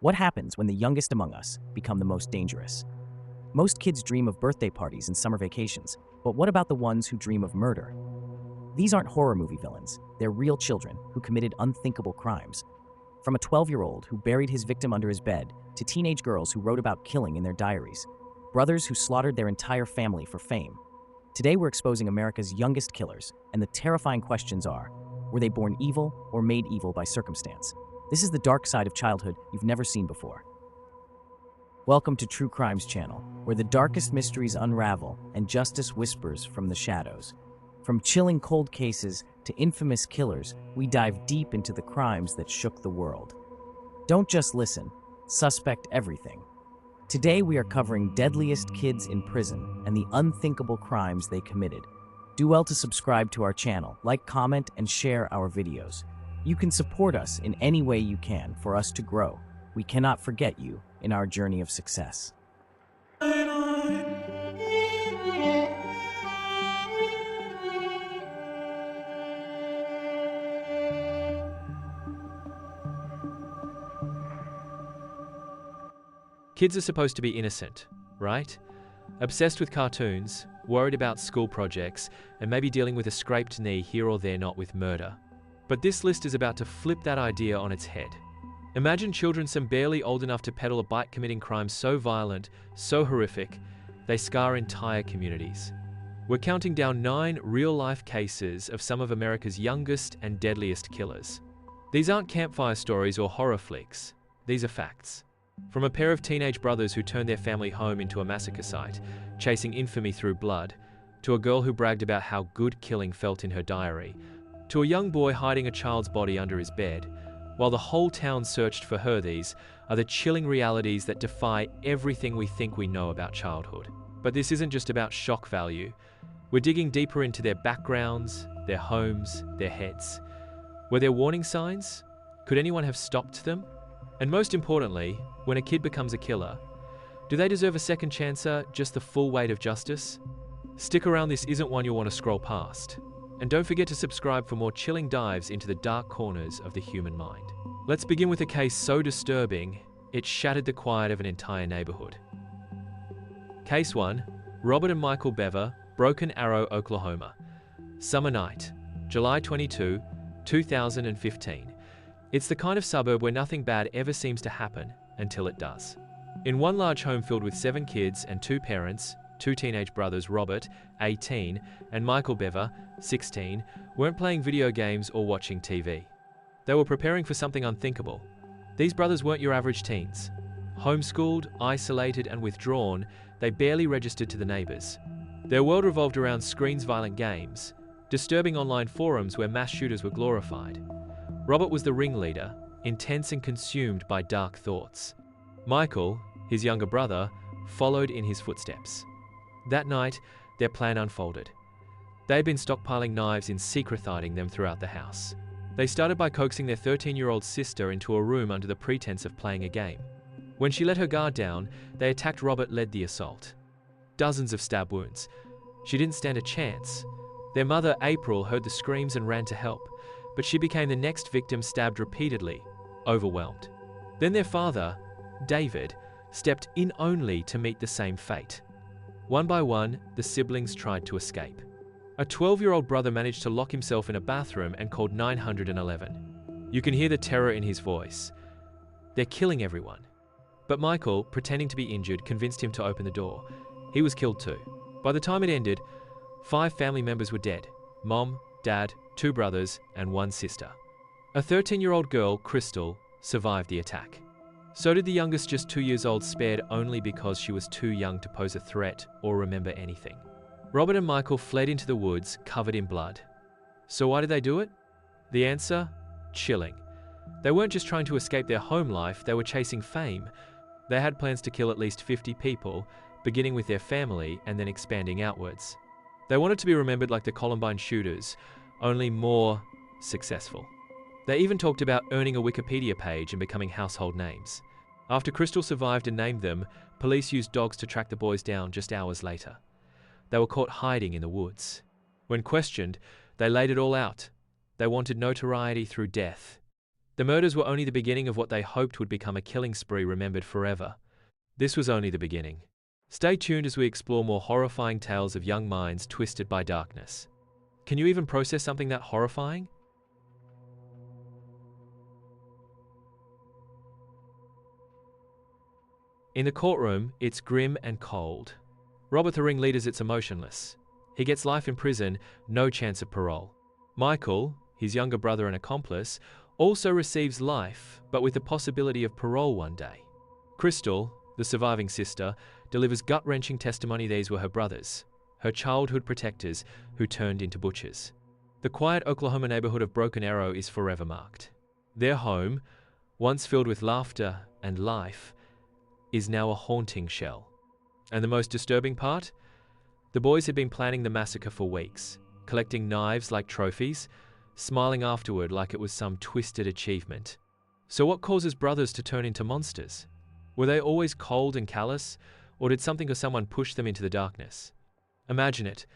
What happens when the youngest among us become the most dangerous? Most kids dream of birthday parties and summer vacations, but what about the ones who dream of murder? These aren't horror movie villains, they're real children who committed unthinkable crimes. From a 12-year-old who buried his victim under his bed, to teenage girls who wrote about killing in their diaries, brothers who slaughtered their entire family for fame. Today we're exposing America's youngest killers, and the terrifying questions are, were they born evil or made evil by circumstance? This is the dark side of childhood you've never seen before. Welcome to True Crimes Channel, where the darkest mysteries unravel and justice whispers from the shadows. From chilling cold cases to infamous killers, we dive deep into the crimes that shook the world. Don't just listen, suspect everything. Today we are covering deadliest kids in prison and the unthinkable crimes they committed. Do well to subscribe to our channel, like, comment, and share our videos. You can support us in any way you can for us to grow. We cannot forget you in our journey of success. Kids are supposed to be innocent, right? Obsessed with cartoons, worried about school projects, and maybe dealing with a scraped knee here or there, not with murder. But this list is about to flip that idea on its head. Imagine children some barely old enough to pedal a bike committing crimes so violent, so horrific, they scar entire communities. We're counting down 9 real-life cases of some of America's youngest and deadliest killers. These aren't campfire stories or horror flicks. These are facts. From a pair of teenage brothers who turned their family home into a massacre site, chasing infamy through blood, to a girl who bragged about how good killing felt in her diary, to a young boy hiding a child's body under his bed, while the whole town searched for her. These are the chilling realities that defy everything we think we know about childhood. But this isn't just about shock value. We're digging deeper into their backgrounds, their homes, their heads. Were there warning signs? Could anyone have stopped them? And most importantly, when a kid becomes a killer, do they deserve a second chance, just the full weight of justice? Stick around, this isn't one you'll want to scroll past. And don't forget to subscribe for more chilling dives into the dark corners of the human mind. Let's begin with a case so disturbing, it shattered the quiet of an entire neighborhood. Case 1, Robert and Michael Beaver, Broken Arrow, Oklahoma. Summer night, July 22, 2015. It's the kind of suburb where nothing bad ever seems to happen until it does. In one large home filled with 7 kids and 2 parents, 2 teenage brothers, Robert, 18, and Michael Beaver, 16, weren't playing video games or watching TV. They were preparing for something unthinkable. These brothers weren't your average teens. Homeschooled, isolated, and withdrawn, they barely registered to the neighbors. Their world revolved around screens, violent games, disturbing online forums where mass shooters were glorified. Robert was the ringleader, intense and consumed by dark thoughts. Michael, his younger brother, followed in his footsteps. That night, their plan unfolded. They had been stockpiling knives in secret, hiding them throughout the house. They started by coaxing their 13-year-old sister into a room under the pretense of playing a game. When she let her guard down, they attacked. Robert led the assault. Dozens of stab wounds. She didn't stand a chance. Their mother, April, heard the screams and ran to help, but she became the next victim, stabbed repeatedly, overwhelmed. Then their father, David, stepped in only to meet the same fate. One by one, the siblings tried to escape. A 12-year-old brother managed to lock himself in a bathroom and called 911. You can hear the terror in his voice. They're killing everyone. But Michael, pretending to be injured, convinced him to open the door. He was killed too. By the time it ended, 5 family members were dead. Mom, Dad, 2 brothers, and 1 sister. A 13-year-old girl, Crystal, survived the attack. So did the youngest, just 2 years old, spared only because she was too young to pose a threat or remember anything. Robert and Michael fled into the woods, covered in blood. So why did they do it? The answer? Chilling. They weren't just trying to escape their home life, they were chasing fame. They had plans to kill at least 50 people, beginning with their family and then expanding outwards. They wanted to be remembered like the Columbine shooters, only more successful. They even talked about earning a Wikipedia page and becoming household names. After Crystal survived and named them, police used dogs to track the boys down just hours later. They were caught hiding in the woods. When questioned, they laid it all out. They wanted notoriety through death. The murders were only the beginning of what they hoped would become a killing spree remembered forever. This was only the beginning. Stay tuned as we explore more horrifying tales of young minds twisted by darkness. Can you even process something that horrifying? In the courtroom, it's grim and cold. Robert the ringleader's it's emotionless. He gets life in prison, no chance of parole. Michael, his younger brother and accomplice, also receives life, but with the possibility of parole one day. Crystal, the surviving sister, delivers gut-wrenching testimony these were her brothers, her childhood protectors, who turned into butchers. The quiet Oklahoma neighborhood of Broken Arrow is forever marked. Their home, once filled with laughter and life, is now a haunting shell. And the most disturbing part? The boys had been planning the massacre for weeks, collecting knives like trophies, smiling afterward like it was some twisted achievement. So what causes brothers to turn into monsters? Were they always cold and callous, or did something or someone push them into the darkness? Imagine it.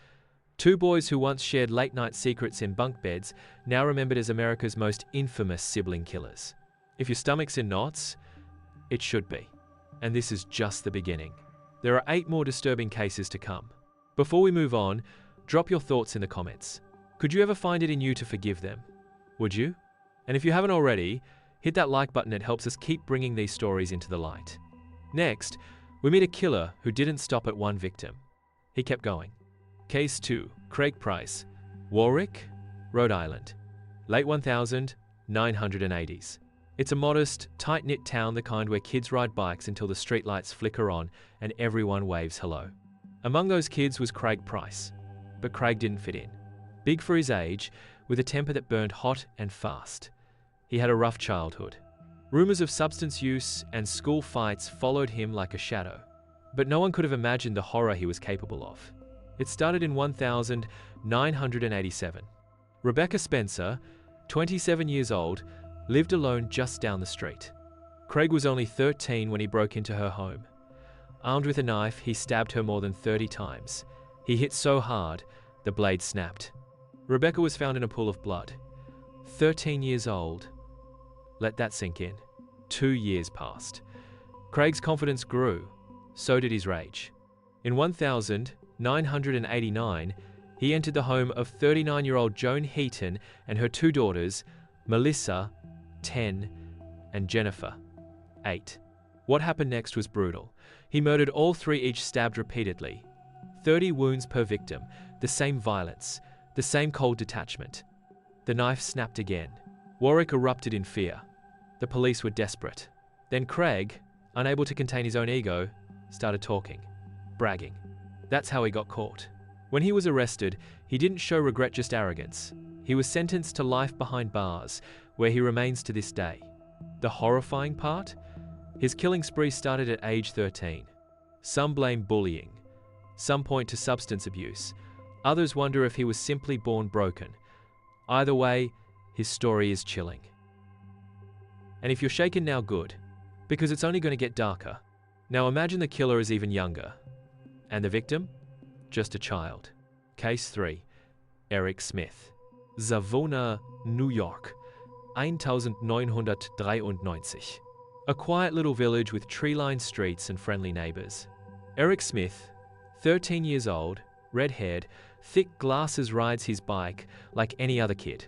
Two boys who once shared late-night secrets in bunk beds, now remembered as America's most infamous sibling killers. If your stomach's in knots, it should be. And this is just the beginning. There are 8 more disturbing cases to come. Before we move on, drop your thoughts in the comments. Could you ever find it in you to forgive them? Would you? And if you haven't already, hit that like button. It helps us keep bringing these stories into the light. Next, we meet a killer who didn't stop at one victim. He kept going. Case 2, Craig Price, Warwick, Rhode Island, late 1980s. It's a modest, tight-knit town, the kind where kids ride bikes until the streetlights flicker on and everyone waves hello. Among those kids was Craig Price, but Craig didn't fit in. Big for his age, with a temper that burned hot and fast. He had a rough childhood. Rumors of substance use and school fights followed him like a shadow, but no one could have imagined the horror he was capable of. It started in 1987. Rebecca Spencer, 27 years old, lived alone just down the street. Craig was only 13 when he broke into her home. Armed with a knife, he stabbed her more than 30 times. He hit so hard, the blade snapped. Rebecca was found in a pool of blood. 13 years old. Let that sink in. 2 years passed. Craig's confidence grew. So did his rage. In 1989, he entered the home of 39-year-old Joan Heaton and her 2 daughters, Melissa, 10, and Jennifer, 8. What happened next was brutal. He murdered all 3, each stabbed repeatedly. 30 wounds per victim, the same violence, the same cold detachment. The knife snapped again. Warwick erupted in fear. The police were desperate. Then Craig, unable to contain his own ego, started talking, bragging. That's how he got caught. When he was arrested, he didn't show regret, just arrogance. He was sentenced to life behind bars, where he remains to this day. The horrifying part? His killing spree started at age 13. Some blame bullying. Some point to substance abuse. Others wonder if he was simply born broken. Either way, his story is chilling. And if you're shaken now, good, because it's only going to get darker. Now imagine the killer is even younger. And the victim? Just a child. Case 3. Eric Smith. Savona, New York. 1993. A quiet little village with tree-lined streets and friendly neighbors. Eric Smith, 13 years old, red-haired, thick glasses, rides his bike like any other kid.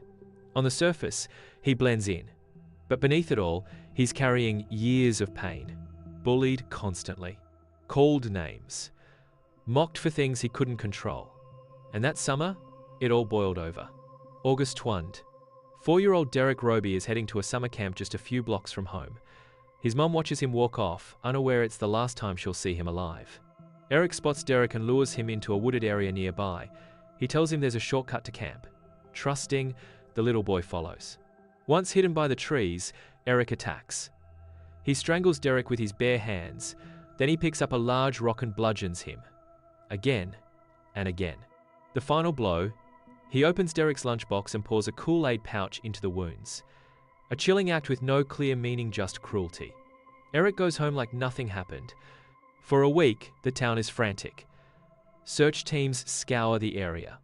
On the surface, he blends in. But beneath it all, he's carrying years of pain. Bullied constantly. Called names. Mocked for things he couldn't control. And that summer, it all boiled over. August 1. 4-year-old Derek Roby is heading to a summer camp just a few blocks from home. His mom watches him walk off, unaware it's the last time she'll see him alive. Eric spots Derek and lures him into a wooded area nearby. He tells him there's a shortcut to camp. Trusting, the little boy follows. Once hidden by the trees, Eric attacks. He strangles Derek with his bare hands. Then he picks up a large rock and bludgeons him. Again and again. The final blow, he opens Derek's lunchbox and pours a Kool-Aid pouch into the wounds. A chilling act with no clear meaning, just cruelty. Eric goes home like nothing happened. For a week, the town is frantic. Search teams scour the area.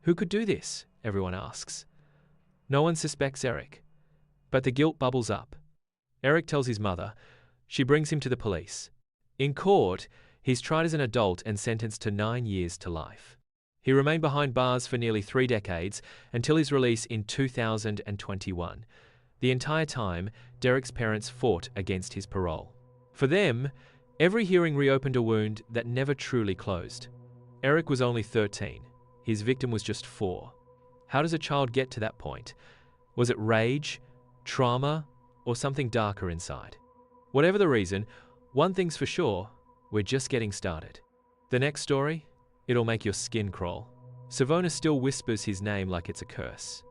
Who could do this? Everyone asks. No one suspects Eric. But the guilt bubbles up. Eric tells his mother. She brings him to the police. In court, he's tried as an adult and sentenced to 9 years to life. He remained behind bars for nearly 3 decades until his release in 2021. The entire time, Derek's parents fought against his parole. For them, every hearing reopened a wound that never truly closed. Eric was only 13. His victim was just 4. How does a child get to that point? Was it rage, trauma, or something darker inside? Whatever the reason, one thing's for sure, we're just getting started. The next story? It'll make your skin crawl. Savona still whispers his name like it's a curse.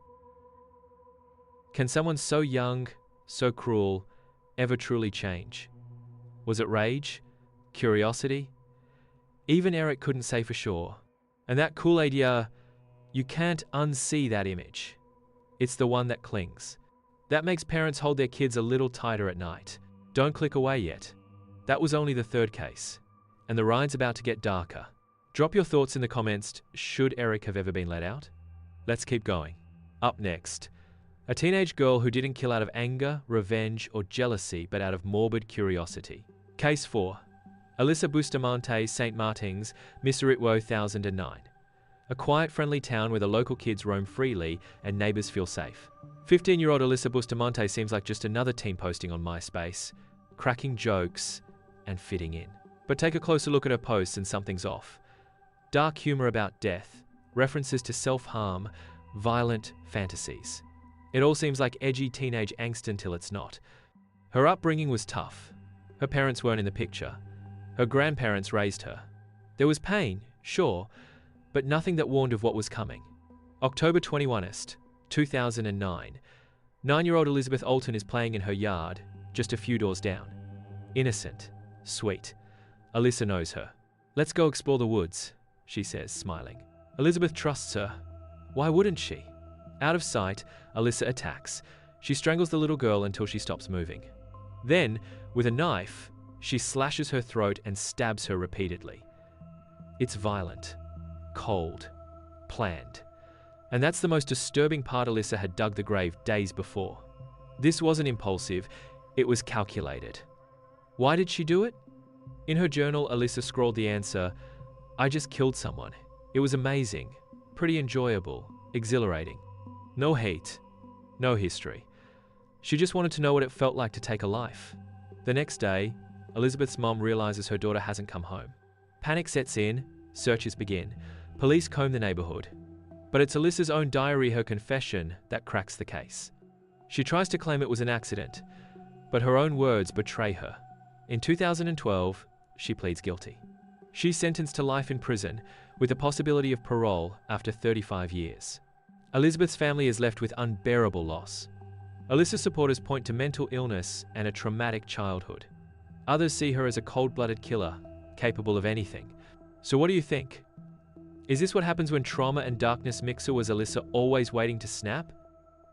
Can someone so young, so cruel, ever truly change? Was it rage? Curiosity? Even Eric couldn't say for sure. And that Kool-Aid, you can't unsee that image. It's the one that clings. That makes parents hold their kids a little tighter at night. Don't click away yet. That was only the 3rd case. And the ride's about to get darker. Drop your thoughts in the comments. Should Eric have ever been let out? Let's keep going. Up next, a teenage girl who didn't kill out of anger, revenge, or jealousy, but out of morbid curiosity. Case 4. Alyssa Bustamante, St. Martin's, Miseritwo, 1009. A quiet, friendly town where the local kids roam freely and neighbors feel safe. 15-year-old Alyssa Bustamante seems like just another teen posting on MySpace, cracking jokes and fitting in. But take a closer look at her posts and something's off. Dark humor about death, references to self-harm, violent fantasies. It all seems like edgy teenage angst until it's not. Her upbringing was tough. Her parents weren't in the picture. Her grandparents raised her. There was pain, sure, but nothing that warned of what was coming. October 21st, 2009. 9-year-old Elizabeth Alton is playing in her yard, just a few doors down. Innocent, sweet. Alyssa knows her. Let's go explore the woods, she says, smiling. Elizabeth trusts her. Why wouldn't she? Out of sight, Alyssa attacks. She strangles the little girl until she stops moving. Then, with a knife, she slashes her throat and stabs her repeatedly. It's violent, cold, planned. And that's the most disturbing part. Alyssa had dug the grave days before. This wasn't impulsive, it was calculated. Why did she do it? In her journal, Alyssa scrawled the answer, I just killed someone. It was amazing, pretty enjoyable, exhilarating. No hate, no history. She just wanted to know what it felt like to take a life. The next day, Elizabeth's mom realizes her daughter hasn't come home. Panic sets in, searches begin. Police comb the neighborhood. But it's Alyssa's own diary, her confession, that cracks the case. She tries to claim it was an accident, but her own words betray her. In 2012, she pleads guilty. She's sentenced to life in prison, with the possibility of parole after 35 years. Elizabeth's family is left with unbearable loss. Alyssa's supporters point to mental illness and a traumatic childhood. Others see her as a cold-blooded killer, capable of anything. So what do you think? Is this what happens when trauma and darkness mix, or was Alyssa always waiting to snap?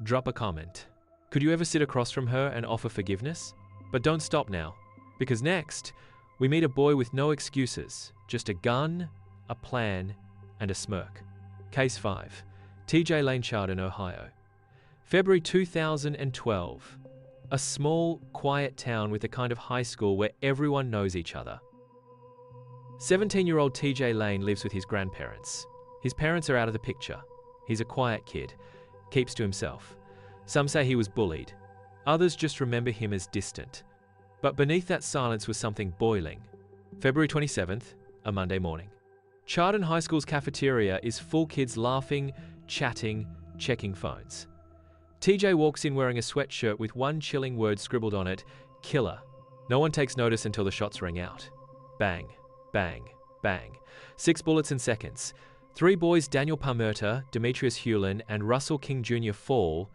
Drop a comment. Could you ever sit across from her and offer forgiveness? But don't stop now, because next, we meet a boy with no excuses, just a gun, a plan, and a smirk. Case 5. TJ Lane, Chardon, Ohio. February 2012. A small, quiet town with a kind of high school where everyone knows each other. 17-year-old TJ Lane lives with his grandparents. His parents are out of the picture. He's a quiet kid, keeps to himself. Some say he was bullied. Others just remember him as distant. But beneath that silence was something boiling. February 27th, a Monday morning. Chardon High School's cafeteria is full, kids laughing, chatting, checking phones. TJ walks in wearing a sweatshirt with one chilling word scribbled on it, killer. No one takes notice until the shots ring out. Bang, bang, bang. 6 bullets in seconds. 3 boys, Daniel Palmerta, Demetrius Hewlin, and Russell King Jr. fall,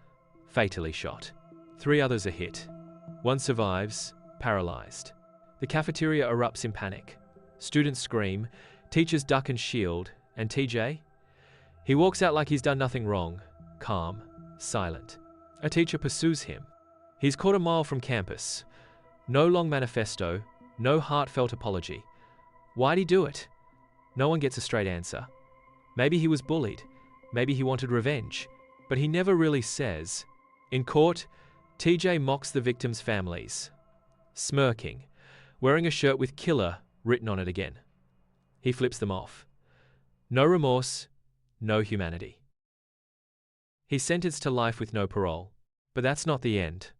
fatally shot. 3 others are hit. 1 survives, paralyzed. The cafeteria erupts in panic. Students scream, teachers duck and shield, and TJ? He walks out like he's done nothing wrong, calm, silent. A teacher pursues him. He's caught a mile from campus. No long manifesto, no heartfelt apology. Why'd he do it? No one gets a straight answer. Maybe he was bullied. Maybe he wanted revenge. But he never really says. In court, TJ mocks the victims' families, smirking, wearing a shirt with killer written on it again. He flips them off. No remorse, no humanity. He's sentenced to life with no parole. But that's not the end.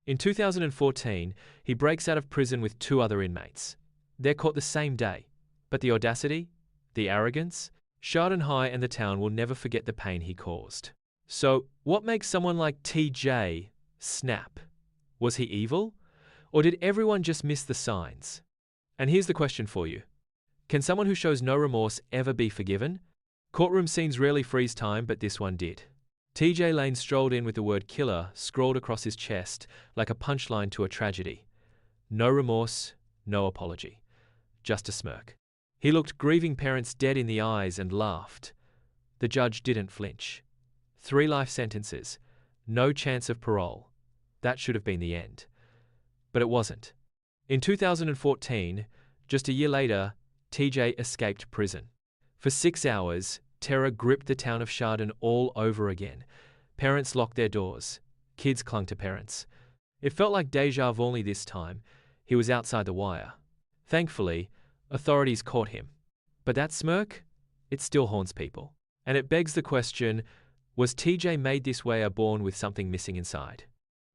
In 2014, he breaks out of prison with 2 other inmates. They're caught the same day. But the audacity, the arrogance, Chardon High and the town will never forget the pain he caused. So, what makes someone like TJ snap? Was he evil? Or did everyone just miss the signs? And here's the question for you. Can someone who shows no remorse ever be forgiven? Courtroom scenes rarely freeze time, but this one did. TJ Lane strolled in with the word killer scrawled across his chest like a punchline to a tragedy. No remorse, no apology. Just a smirk. He looked grieving parents dead in the eyes and laughed. The judge didn't flinch. 3 life sentences. No chance of parole. That should have been the end. But it wasn't. In 2014, just a year later, TJ escaped prison. For 6 hours, terror gripped the town of Chardon all over again. Parents locked their doors. Kids clung to parents. It felt like déjà vu only this time. He was outside the wire. Thankfully, authorities caught him. But that smirk? It still haunts people. And it begs the question, was TJ made this way or born with something missing inside?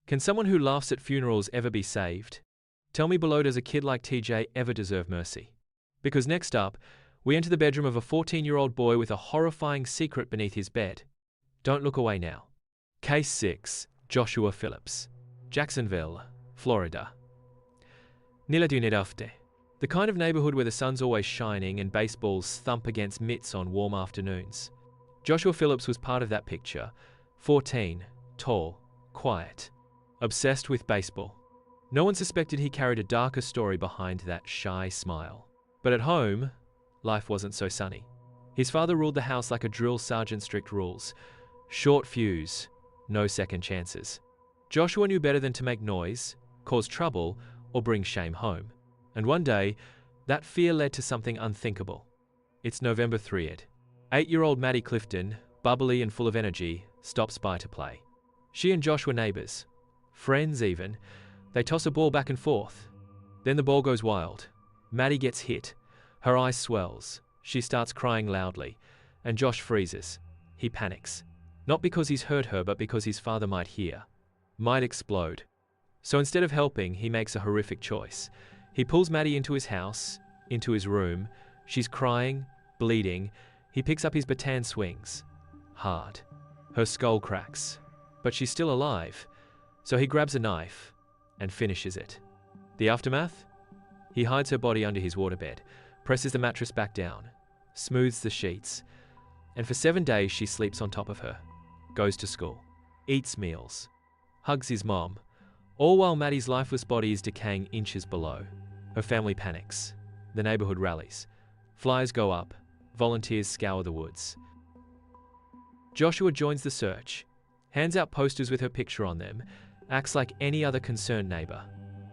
Can someone who laughs at funerals ever be saved? Tell me below, does a kid like TJ ever deserve mercy? Because next up, we enter the bedroom of a 14-year-old boy with a horrifying secret beneath his bed. Don't look away now. Case 6. Joshua Phillips. Jacksonville, Florida. Nila Dunedafte. The kind of neighborhood where the sun's always shining and baseballs thump against mitts on warm afternoons. Joshua Phillips was part of that picture. 14, tall, quiet, obsessed with baseball. No one suspected he carried a darker story behind that shy smile. But at home, life wasn't so sunny. His father ruled the house like a drill sergeant, strict rules. Short fuse, no second chances. Joshua knew better than to make noise, cause trouble, or bring shame home. And one day, that fear led to something unthinkable. It's November 3rd. 8-year-old Maddie Clifton, bubbly and full of energy, stops by to play. She and Josh were neighbors. Friends even. They toss a ball back and forth. Then the ball goes wild. Maddie gets hit. Her eye swells. She starts crying loudly. And Josh freezes. He panics. Not because he's hurt her, but because his father might hear. Might explode. So instead of helping, he makes a horrific choice. He pulls Maddie into his house, into his room. She's crying, bleeding. He picks up his baton, swings. Hard. Her skull cracks. But she's still alive. So he grabs a knife and finishes it. The aftermath? He hides her body under his waterbed, presses the mattress back down, smooths the sheets, and for 7 days she sleeps on top of her, goes to school, eats meals, hugs his mom, all while Maddie's lifeless body is decaying inches below. Her family panics. The neighborhood rallies. Flyers go up. Volunteers scour the woods. Joshua joins the search, hands out posters with her picture on them, acts like any other concerned neighbor,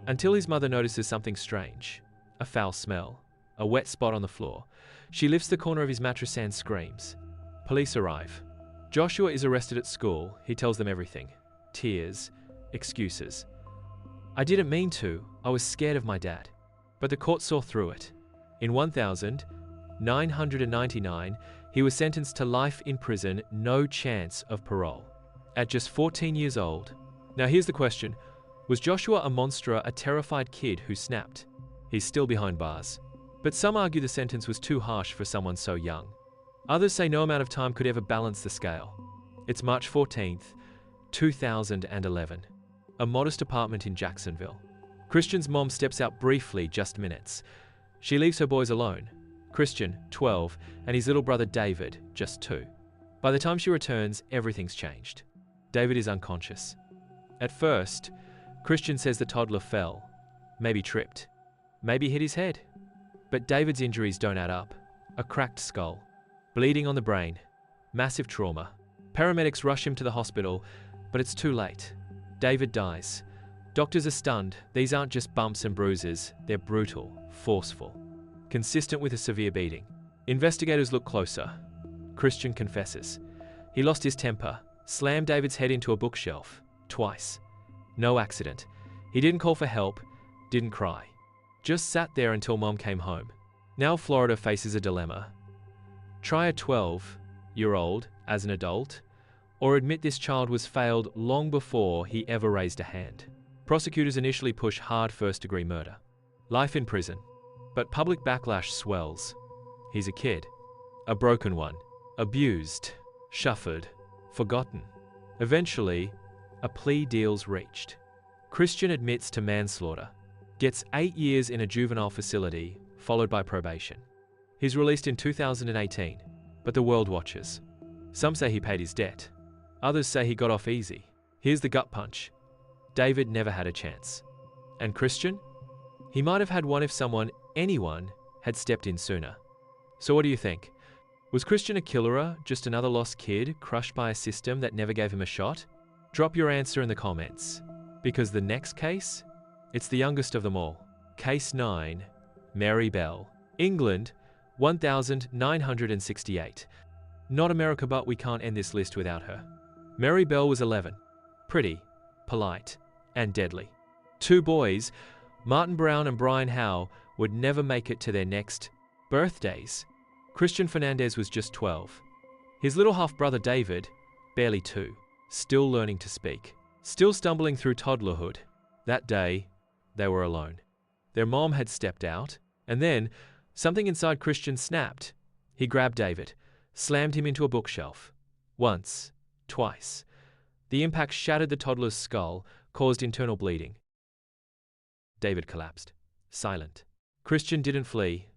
until his mother notices something strange. A foul smell, a wet spot on the floor. She lifts the corner of his mattress and screams. Police arrive. Joshua is arrested at school. He tells them everything. Tears, excuses. I didn't mean to. I was scared of my dad. But the court saw through it. In 1999, he was sentenced to life in prison, no chance of parole. At just 14 years old. Now here's the question. Was Joshua a monster, a terrified kid who snapped? He's still behind bars. But some argue the sentence was too harsh for someone so young. Others say no amount of time could ever balance the scale. It's March 14th, 2011. A modest apartment in Jacksonville. Christian's mom steps out briefly, just minutes. She leaves her boys alone. Christian, 12, and his little brother David, just 2. By the time she returns, everything's changed. David is unconscious. At first, Christian says the toddler fell, maybe tripped, maybe hit his head. But David's injuries don't add up. A cracked skull, bleeding on the brain, massive trauma. Paramedics rush him to the hospital, but it's too late. David dies. Doctors are stunned. These aren't just bumps and bruises. They're brutal, forceful, consistent with a severe beating. Investigators look closer. Christian confesses. He lost his temper, slammed David's head into a bookshelf, twice. No accident. He didn't call for help, didn't cry. Just sat there until mom came home. Now Florida faces a dilemma. Try a 12-year-old as an adult, or admit this child was failed long before he ever raised a hand. Prosecutors initially push hard first-degree murder. Life in prison. But public backlash swells. He's a kid. A broken one. Abused. Shuffled. Forgotten. Eventually, a plea deal's reached. Christian admits to manslaughter. Gets 8 years in a juvenile facility, followed by probation. He's released in 2018, but the world watches. Some say he paid his debt. Others say he got off easy. Here's the gut punch. David never had a chance. And Christian? He might have had one if anyone, had stepped in sooner. So what do you think? Was Christian a killer, just another lost kid, crushed by a system that never gave him a shot? Drop your answer in the comments. Because the next case? It's the youngest of them all. Case 9, Mary Bell. England, 1968. Not America, but we can't end this list without her. Mary Bell was 11. Pretty, polite, and deadly. 2 boys, Martin Brown and Brian Howe, would never make it to their next birthdays. Christian Fernandez was just 12. His little half-brother David, barely 2, still learning to speak, still stumbling through toddlerhood. That day, they were alone. Their mom had stepped out, and then something inside Christian snapped. He grabbed David, slammed him into a bookshelf. Once, twice. The impact shattered the toddler's skull, caused internal bleeding. David collapsed, silent. Christian didn't flee,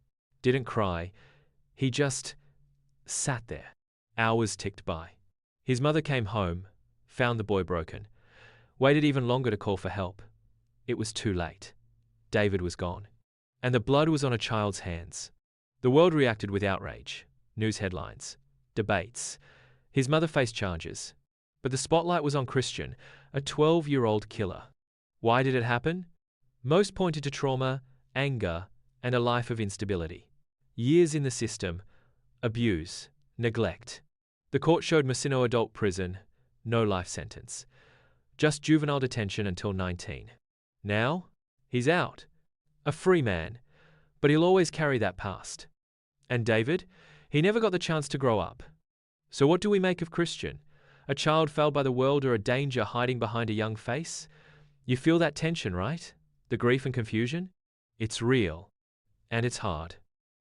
didn't cry. He just sat there. Hours ticked by. His mother came home, found the boy broken, waited even longer to call for help. It was too late. David was gone. And the blood was on a child's hands. The world reacted with outrage. News headlines. Debates. His mother faced charges. But the spotlight was on Christian, a 12-year-old killer. Why did it happen? Most pointed to trauma, anger, and a life of instability. Years in the system, abuse, neglect. The court showed Messino adult prison, no life sentence. Just juvenile detention until 19. Now, he's out. A free man. But he'll always carry that past. And David? He never got the chance to grow up. So what do we make of Christian? A child failed by the world or a danger hiding behind a young face? You feel that tension, right? The grief and confusion? It's real. And it's hard.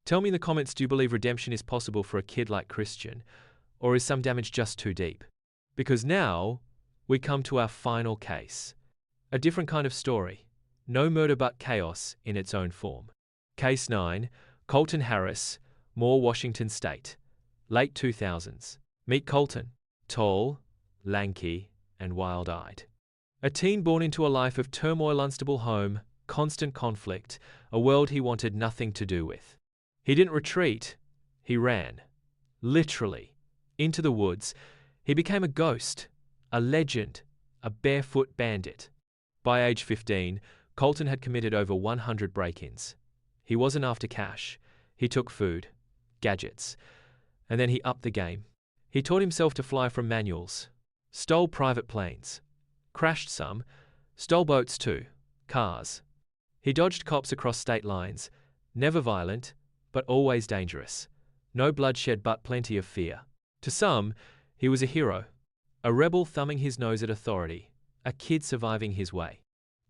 Tell me in the comments, do you believe redemption is possible for a kid like Christian? Or is some damage just too deep? Because now, we come to our final case. A different kind of story. No murder but chaos in its own form. Case 9, Colton Harris, Moore, Washington State. Late 2000s. Meet Colton. Tall, lanky, and wild-eyed. A teen born into a life of turmoil, unstable home, constant conflict, a world he wanted nothing to do with. He didn't retreat, he ran. Literally. Into the woods. He became a ghost, a legend, a barefoot bandit. By age 15, Colton had committed over 100 break-ins. He wasn't after cash. He took food, gadgets, and then he upped the game. He taught himself to fly from manuals, stole private planes, crashed some, stole boats too, cars. He dodged cops across state lines, never violent, but always dangerous. No bloodshed but plenty of fear. To some, he was a hero, a rebel thumbing his nose at authority, a kid surviving his way.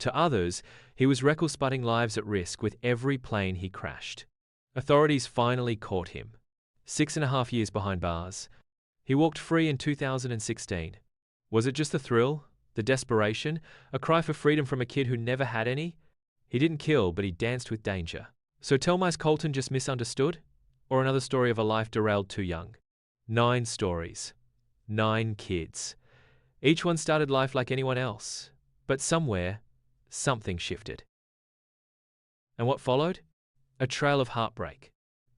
To others, he was reckless, putting lives at risk with every plane he crashed. Authorities finally caught him. 6.5 years behind bars. He walked free in 2016. Was it just the thrill, the desperation, a cry for freedom from a kid who never had any? He didn't kill, but he danced with danger. So tell me, is Colton just misunderstood? Or another story of a life derailed too young? 9 stories. 9 kids. Each one started life like anyone else. But somewhere, something shifted. And what followed? A trail of heartbreak,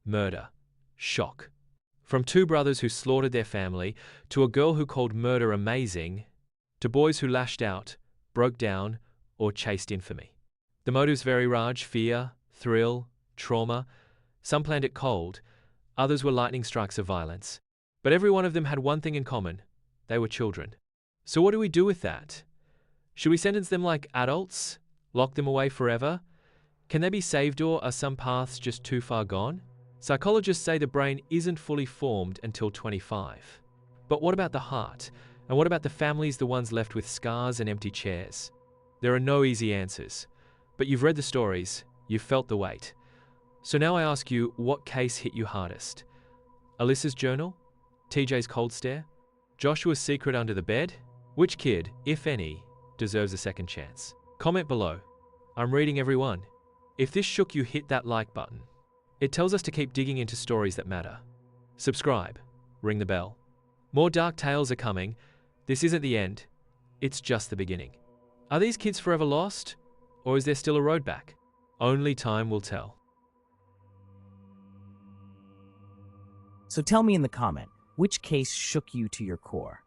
murder, shock. From 2 brothers who slaughtered their family, to a girl who called murder amazing, to boys who lashed out, broke down, or chased infamy. The motives vary: rage, fear, thrill, trauma. Some planned it cold, others were lightning strikes of violence. But every one of them had one thing in common: they were children. So what do we do with that? Should we sentence them like adults? Lock them away forever? Can they be saved, or are some paths just too far gone? Psychologists say the brain isn't fully formed until 25. But what about the heart? And what about the families, the ones left with scars and empty chairs? There are no easy answers. But you've read the stories, you've felt the weight. So now I ask you, what case hit you hardest? Alyssa's journal? TJ's cold stare? Joshua's secret under the bed? Which kid, if any, deserves a second chance? Comment below. I'm reading every one. If this shook you, hit that like button. It tells us to keep digging into stories that matter. Subscribe. Ring the bell. More dark tales are coming. This isn't the end. It's just the beginning. Are these kids forever lost? Or is there still a road back? Only time will tell. So tell me in the comment, which case shook you to your core?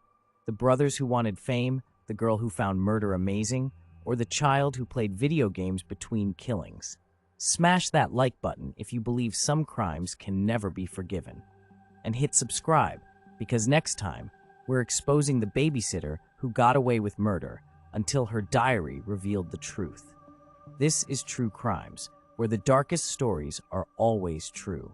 The brothers who wanted fame, the girl who found murder amazing, or the child who played video games between killings? Smash that like button if you believe some crimes can never be forgiven. And hit subscribe, because next time, we're exposing the babysitter who got away with murder until her diary revealed the truth. This is True Crimes, where the darkest stories are always true.